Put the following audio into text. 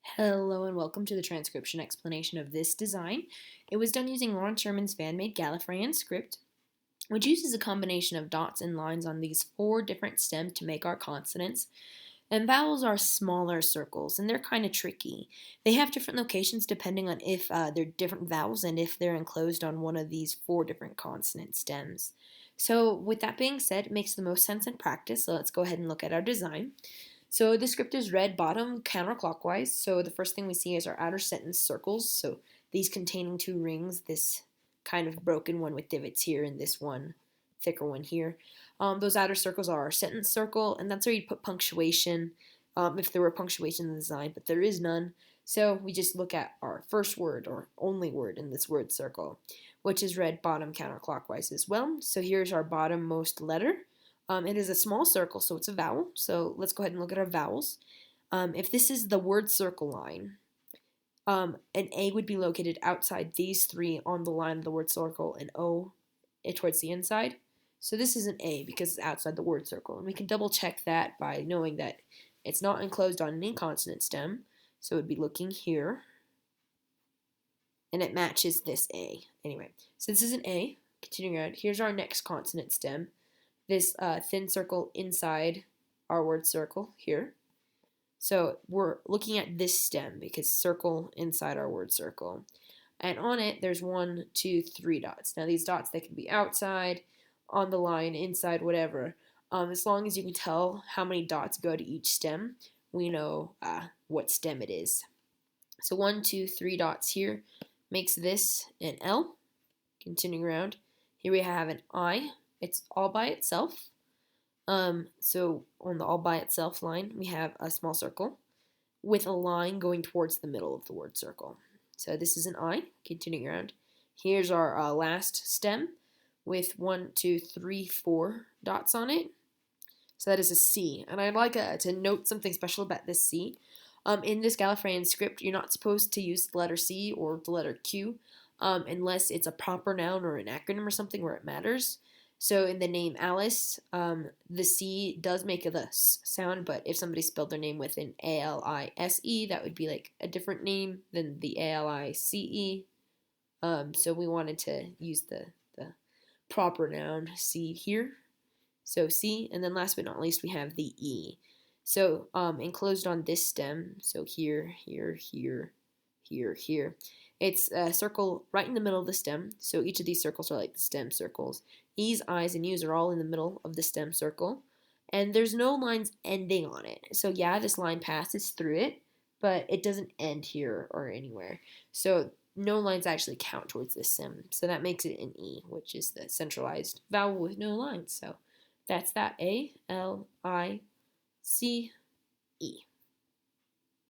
Hello and welcome to the transcription explanation of this design. It was done using Loren Sherman's fan-made Gallifreyan script, which uses a combination of dots and lines on these 4 different stems to make our consonants. And vowels are smaller circles, and they're kind of tricky. They have different locations depending on if they're different vowels and if they're enclosed on one of these 4 different consonant stems. So with that being said, it makes the most sense in practice, so let's go ahead and look at our design. So the script is read bottom counterclockwise. So the first thing we see is our outer sentence circles. So these containing 2 rings, this kind of broken one with divots here and this one thicker one here. Those outer circles are our sentence circle, and that's where you'd put punctuation if there were punctuation in the design, but there is none. So we just look at our first word or only word in this word circle, which is read bottom counterclockwise as well. So here's our bottommost letter. It is a small circle, so it's a vowel. So let's go ahead and look at our vowels. If this is the word circle line, an A would be located outside these 3 on the line of the word circle, and O towards the inside. So this is an A because it's outside the word circle. And we can double check that by knowing that it's not enclosed on any consonant stem. So it would be looking here. And it matches this A. Anyway, so this is an A. Continuing on, here's our next consonant stem. This thin circle inside our word circle here. So we're looking at this stem because circle inside our word circle. And on it, there's 1, 2, 3 dots. Now these dots, they can be outside, on the line, inside, whatever. As long as you can tell how many dots go to each stem, we know what stem it is. So 1, 2, 3 dots here makes this an L. Continuing around, here we have an I. It's all by itself. So on the all by itself line, we have a small circle with a line going towards the middle of the word circle. So this is an I. Continuing around, here's our last stem with 1, 2, 3, 4 dots on it. So that is a C. And I'd like to note something special about this C. In this Gallifreyan script, you're not supposed to use the letter C or the letter Q unless it's a proper noun or an acronym or something where it matters. So in the name Alice, the C does make the S sound, but if somebody spelled their name with an A-L-I-S-E, that would be like a different name than the A-L-I-C-E. So we wanted to use the proper noun C here. So C, and then last but not least, we have the E. So enclosed on this stem, so here, here, here, here, here. It's a circle right in the middle of the stem, so each of these circles are like the stem circles. E's, I's, and U's are all in the middle of the stem circle, and there's no lines ending on it. So yeah, this line passes through it, but it doesn't end here or anywhere. So no lines actually count towards this stem, so that makes it an E, which is the centralized vowel with no lines. So that's that, A-L-I-C-E.